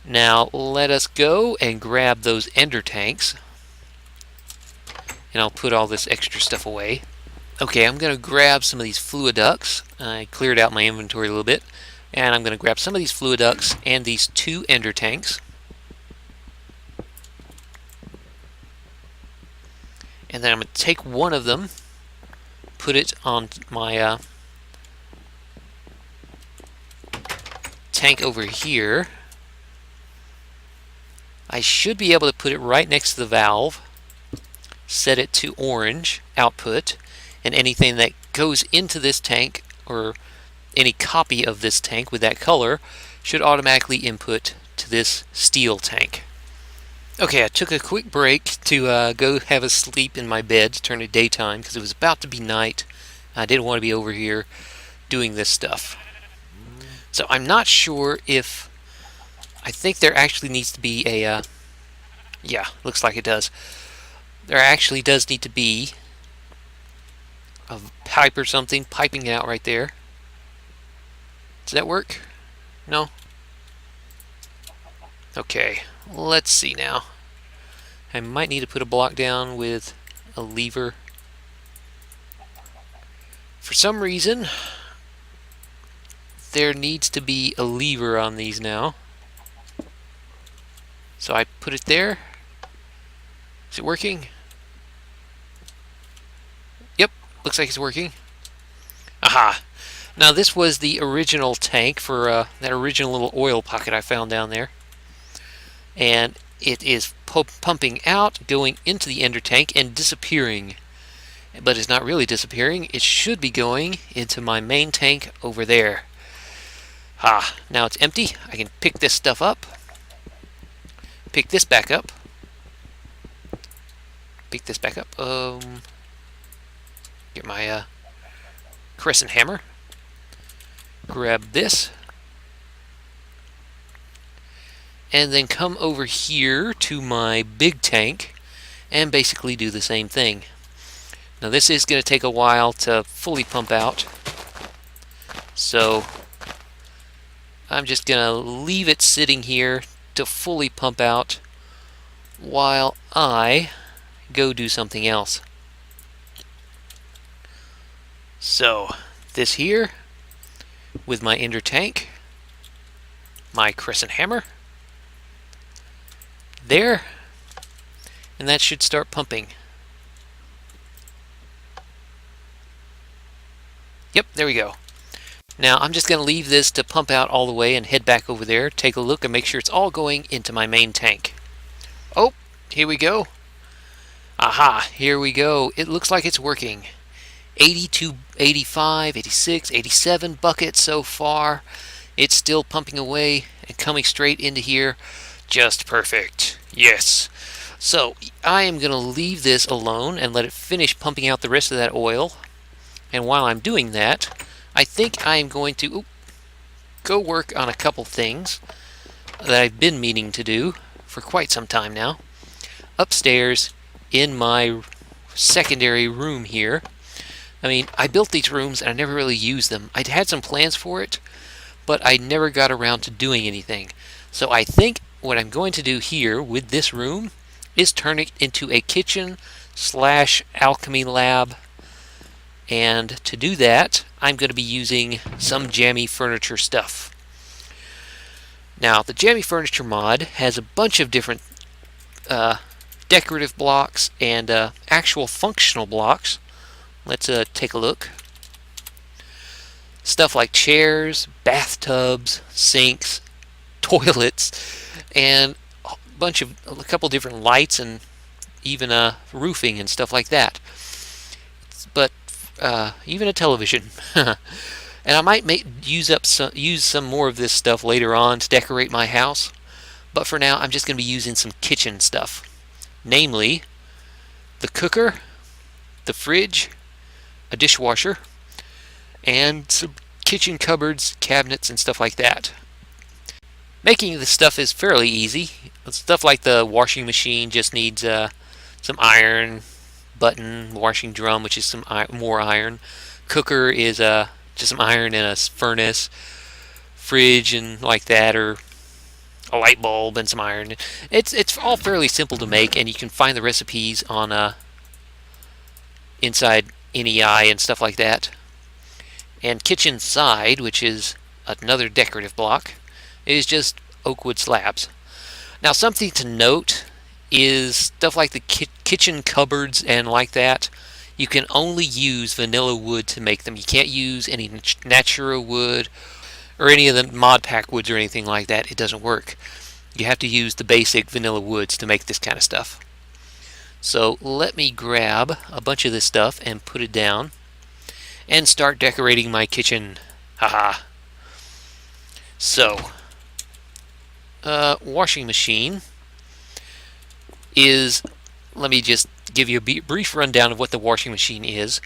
Now let us go and grab those ender tanks. And I'll put all this extra stuff away. Okay, I'm going to grab some of these fluid ducts. I cleared out my inventory a little bit. And I'm going to grab some of these fluid ducts and these 2 ender tanks. And then I'm going to take one of them, put it on my tank over here. I should be able to put it right next to the valve, set it to orange output, and anything that goes into this tank, or any copy of this tank with that color, should automatically input to this steel tank. Okay, I took a quick break to go have a sleep in my bed to turn to daytime because it was about to be night. I didn't want to be over here doing this stuff. So I'm not sure if... I think there actually needs to be a... yeah, looks like it does. There actually does need to be a pipe or something piping it out right there. Does that work? No? Okay, let's see now. I might need to put a block down with a lever. For some reason, there needs to be a lever on these now. So I put it there. Is it working? Yep, looks like it's working. Aha! Now this was the original tank for that original little oil pocket I found down there. And it is pumping out, going into the ender tank, and disappearing. But it's not really disappearing. It should be going into my main tank over there. Now it's empty. I can pick this stuff up. Pick this back up. Pick this back up. Get my crescent hammer. Grab this. And then come over here to my big tank and basically do the same thing. Now this is going to take a while to fully pump out, so I'm just going to leave it sitting here to fully pump out while I go do something else. So this here with my ender tank, my crescent hammer, there, and that should start pumping. Yep, there we go. Now I'm just going to leave this to pump out all the way and head back over there, take a look and make sure it's all going into my main tank. Oh, here we go. Aha, here we go. It looks like it's working. 82, 85, 86, 87 buckets so far. It's still pumping away and coming straight into here. Just perfect. Yes. So I am going to leave this alone and let it finish pumping out the rest of that oil. And while I'm doing that, I think I am going to go work on a couple things that I've been meaning to do for quite some time now. Upstairs in my secondary room here. I mean, I built these rooms and I never really used them. I'd had some plans for it, but I never got around to doing anything. So I think what I'm going to do here with this room is turn it into a kitchen / alchemy lab. And to do that, I'm going to be using some jammy furniture stuff. Now, the jammy furniture mod has a bunch of different decorative blocks and actual functional blocks. Let's take a look. Stuff like chairs, bathtubs, sinks, toilets, and a couple different lights and even roofing and stuff like that. But even a television. And I might use some more of this stuff later on to decorate my house. But for now, I'm just going to be using some kitchen stuff. Namely, the cooker, the fridge, a dishwasher, and some kitchen cupboards, cabinets, and stuff like that. Making this stuff is fairly easy. Stuff like the washing machine just needs some iron, button, washing drum, which is some more iron. Cooker is just some iron and a furnace. Fridge and like that are a light bulb and some iron. It's all fairly simple to make, and you can find the recipes on inside NEI and stuff like that. And kitchen side, which is another decorative block, is just oak wood slabs. Now, something to note is stuff like the kitchen cupboards and like that. You can only use vanilla wood to make them. You can't use any natura wood or any of the modpack woods or anything like that. It doesn't work. You have to use the basic vanilla woods to make this kind of stuff. So let me grab a bunch of this stuff and put it down and start decorating my kitchen. Haha. So, washing machine is, let me just give you a brief rundown of what the washing machine is.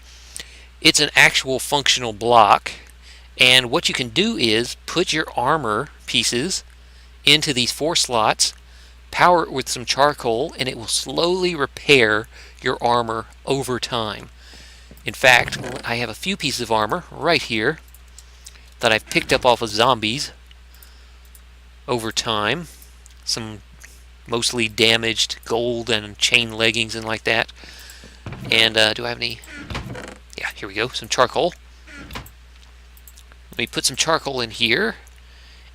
It's an actual functional block, and what you can do is put your armor pieces into these 4 slots, power it with some charcoal, and it will slowly repair your armor over time. In fact, I have a few pieces of armor right here that I've picked up off of zombies over time. Some mostly damaged gold and chain leggings and like that. And do I have any? Yeah, here we go. Some charcoal. Let me put some charcoal in here,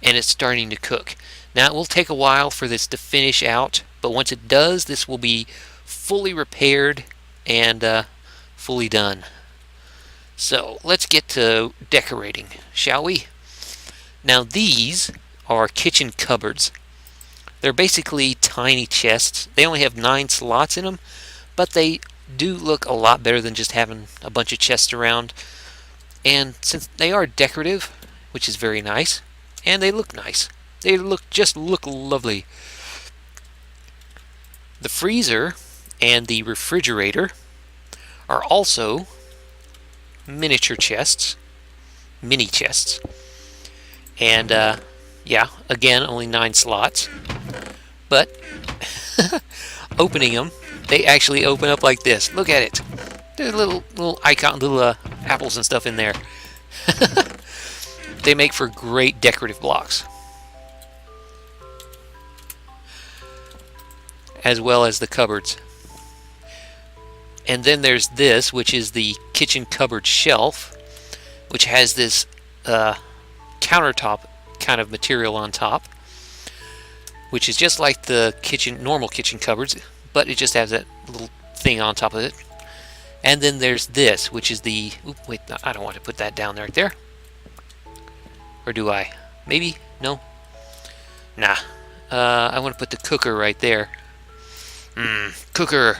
and it's starting to cook. Now, it will take a while for this to finish out, but once it does, this will be fully repaired and fully done. So let's get to decorating, shall we? Now, these are kitchen cupboards. They're basically tiny chests. They only have 9 slots in them, but they do look a lot better than just having a bunch of chests around. And since they are decorative, which is very nice, and they look nice, they just look lovely. The freezer and the refrigerator are also miniature chests, mini chests. And yeah, again, only 9 slots. But opening them, they actually open up like this. Look at it. There's little icon, little apples and stuff in there. They make for great decorative blocks, as well as the cupboards. And then there's this, which is the kitchen cupboard shelf, which has this countertop kind of material on top, which is just like the normal kitchen cupboards, but it just has that little thing on top of it. And then there's this, which is the, wait, I don't want to put that down right there. Or do I? Maybe? No? Nah. I want to put the cooker right there. Cooker.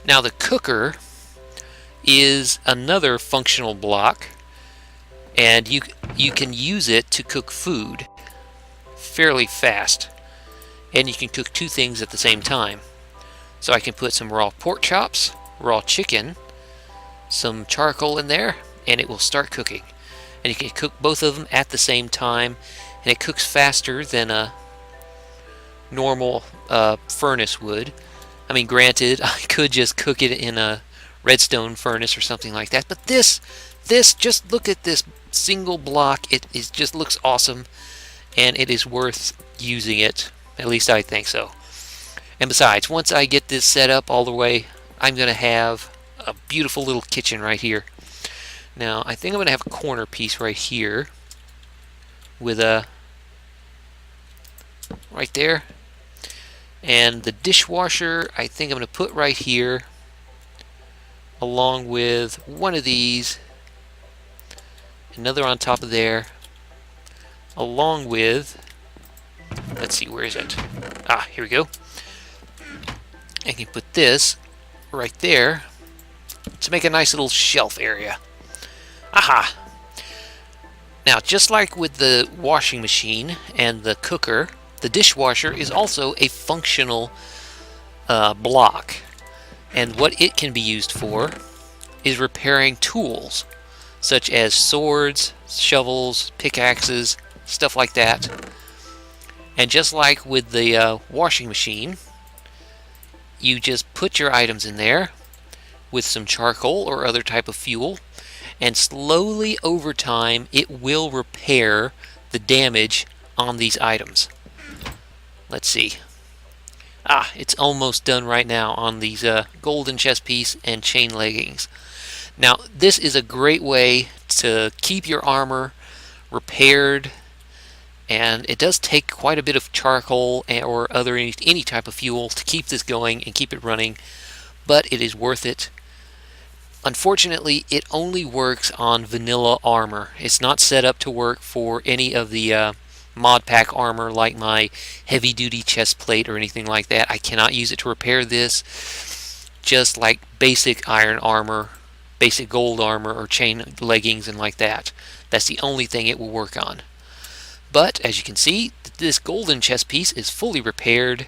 Now, the cooker is another functional block, and you can use it to cook food fairly fast. And you can cook 2 things at the same time. So I can put some raw pork chops, raw chicken, some charcoal in there, and it will start cooking. And you can cook both of them at the same time, and it cooks faster than a normal furnace would. I mean, granted, I could just cook it in a redstone furnace or something like that, but this, just look at this single block. It just looks awesome, and it is worth using it. At least I think so. And besides, once I get this set up all the way, I'm going to have a beautiful little kitchen right here. Now, I think I'm going to have a corner piece right here with a right there. And the dishwasher, I think I'm going to put right here, along with one of these, another on top of there, along with, let's see, where is it? Ah, here we go. I can put this right there to make a nice little shelf area. Aha! Now, just like with the washing machine and the cooker, the dishwasher is also a functional block. And what it can be used for is repairing tools, such as swords, shovels, pickaxes, stuff like that. And just like with the washing machine, you just put your items in there with some charcoal or other type of fuel, and slowly over time it will repair the damage on these items. Let's see. It's almost done right now on these golden chest piece and chain leggings. Now, this is a great way to keep your armor repaired, and it does take quite a bit of charcoal or any type of fuel to keep this going and keep it running, but it is worth it. Unfortunately, it only works on vanilla armor. It's not set up to work for any of the mod pack armor like my heavy duty chest plate or anything like that. I cannot use it to repair this. Just like basic iron armor, basic gold armor, or chain leggings and like that. That's the only thing it will work on. But as you can see, this golden chest piece is fully repaired,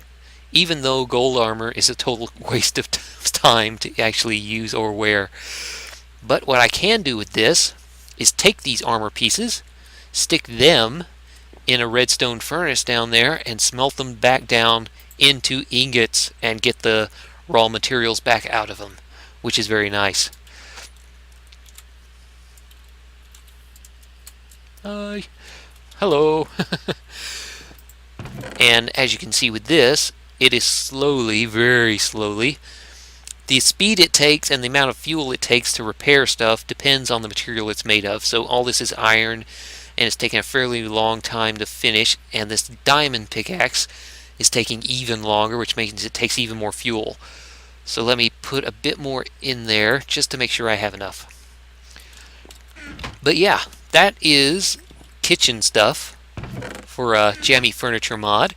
even though gold armor is a total waste of time to actually use or wear. But what I can do with this is take these armor pieces, stick them in a redstone furnace down there, and smelt them back down into ingots and get the raw materials back out of them, which is very nice. Hi. Hello. And as you can see with this, it is slowly, very slowly. The speed it takes and the amount of fuel it takes to repair stuff depends on the material it's made of. So all this is iron, and it's taking a fairly long time to finish, and this diamond pickaxe is taking even longer, which means it takes even more fuel. So let me put a bit more in there just to make sure I have enough. But yeah, that is kitchen stuff for a jammy furniture mod,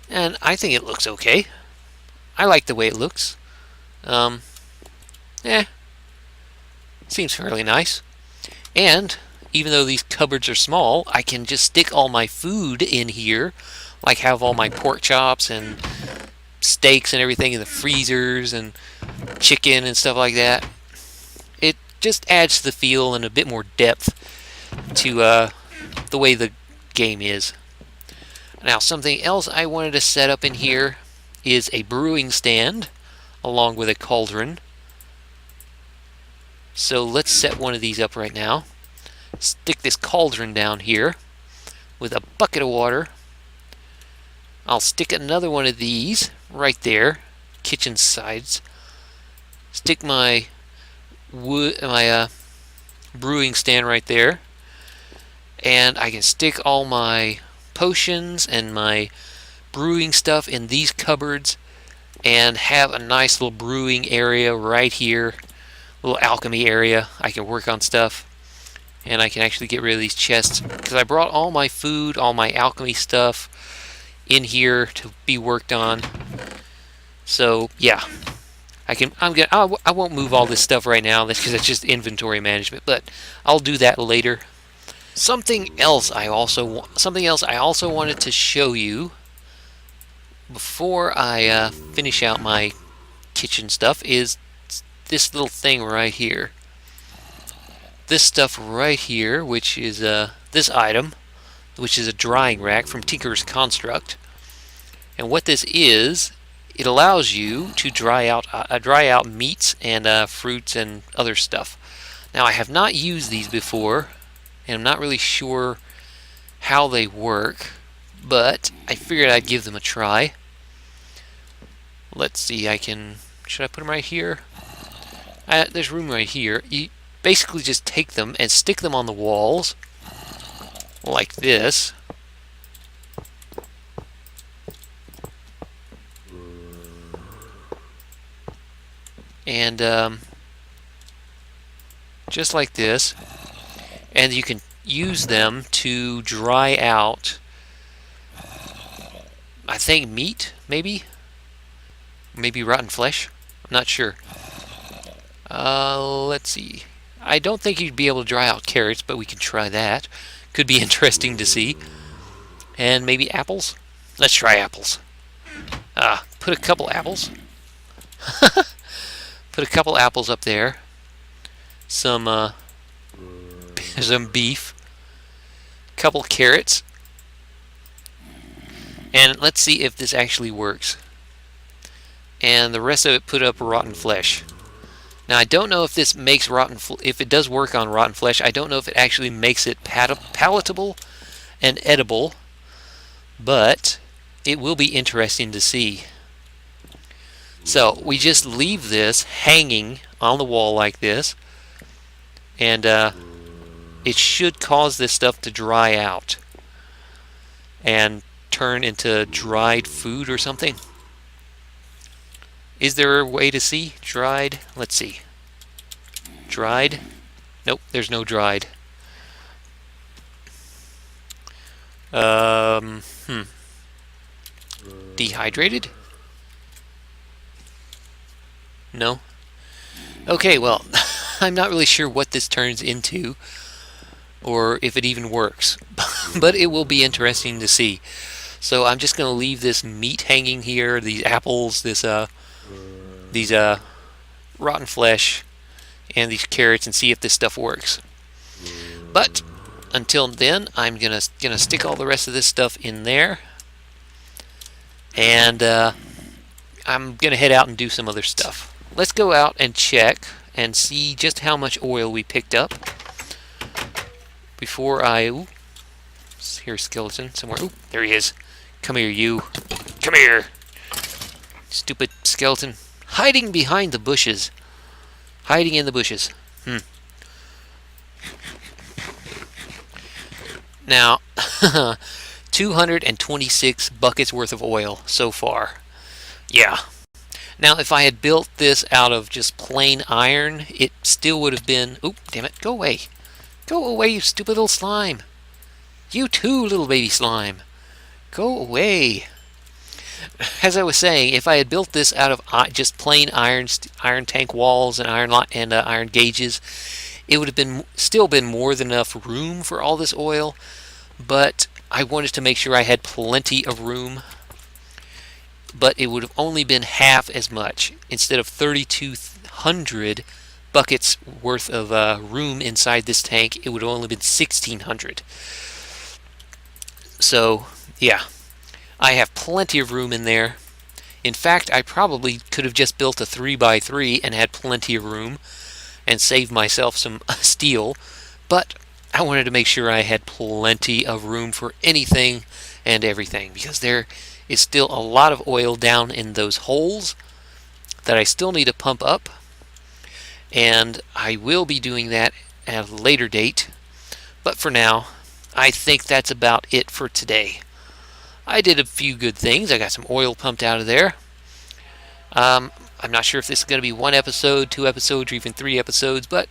and I think it looks okay. I like the way it looks. Seems fairly nice. And even though these cupboards are small, I can just stick all my food in here, like have all my pork chops and steaks and everything in the freezers, and chicken and stuff like that. It just adds to the feel and a bit more depth to the way the game is. Now, something else I wanted to set up in here is a brewing stand along with a cauldron. So let's set one of these up right now. Stick this cauldron down here with a bucket of water. I'll stick another one of these right there, kitchen sides. Stick my brewing stand right there, and I can stick all my potions and my brewing stuff in these cupboards and have a nice little brewing area right here, little alchemy area. I can work on stuff, and I can actually get rid of these chests because I brought all my food, all my alchemy stuff in here to be worked on. So yeah, I won't move all this stuff right now because it's just inventory management, but I'll do that later. Something else I also wanted to show you before I finish out my kitchen stuff is this little thing right here. This stuff right here, which is this item, which is a drying rack from Tinker's Construct. And what this is, it allows you to dry out meats and fruits and other stuff. Now, I have not used these before, and I'm not really sure how they work, but I figured I'd give them a try. Let's see, should I put them right here? There's room right here. You basically just take them and stick them on the walls like this. And just like this. And you can use them to dry out, I think, meat, maybe rotten flesh. I'm not sure. Let's see. I don't think you'd be able to dry out carrots, but we can try that. Could be interesting to see. And maybe apples. Let's try apples. Put a couple apples. Put a couple apples up there. Some beef. Couple carrots. And let's see if this actually works. And the rest of it put up rotten flesh. Now, I don't know if this makes if it does work on rotten flesh. I don't know if it actually makes it palatable and edible, but it will be interesting to see. So we just leave this hanging on the wall like this, and it should cause this stuff to dry out and turn into dried food or something. Is there a way to see dried? Let's see. Dried? Nope, there's no dried. Dehydrated? No? Okay, well, I'm not really sure what this turns into, or if it even works, but it will be interesting to see. So I'm just going to leave this meat hanging here, these apples, these rotten flesh, and these carrots, and see if this stuff works. But until then, I'm gonna stick all the rest of this stuff in there, and I'm gonna head out and do some other stuff. Let's go out and check and see just how much oil we picked up before I... Ooh, here's a skeleton somewhere. Ooh, there he is. Come here, you. Come here. Stupid skeleton. Hiding behind the bushes. Hiding in the bushes. Now, 226 buckets worth of oil so far. Yeah. Now, if I had built this out of just plain iron, it still would have been... Oop, damn it, go away. Go away, you stupid little slime. You too, little baby slime. Go away. As I was saying, if I had built this out of just plain iron tank walls and iron gauges, it would have still been more than enough room for all this oil, but I wanted to make sure I had plenty of room. But it would have only been half as much. Instead of 3,200 buckets worth of room inside this tank, it would have only been 1,600. So, yeah, I have plenty of room in there. In fact, I probably could have just built a 3x3 and had plenty of room and saved myself some steel, but I wanted to make sure I had plenty of room for anything and everything, because there is still a lot of oil down in those holes that I still need to pump up, and I will be doing that at a later date. But for now, I think that's about it for today. I did a few good things. I got some oil pumped out of there. I'm not sure if this is going to be 1 episode, 2 episodes, or even 3 episodes, but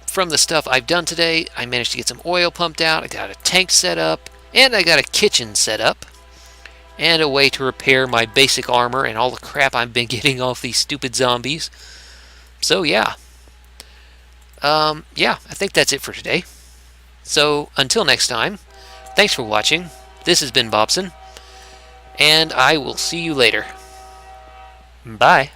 from the stuff I've done today, I managed to get some oil pumped out. I got a tank set up, and I got a kitchen set up, and a way to repair my basic armor and all the crap I've been getting off these stupid zombies. So yeah. Yeah, I think that's it for today. So until next time, thanks for watching. This has been Bobson, and I will see you later. Bye.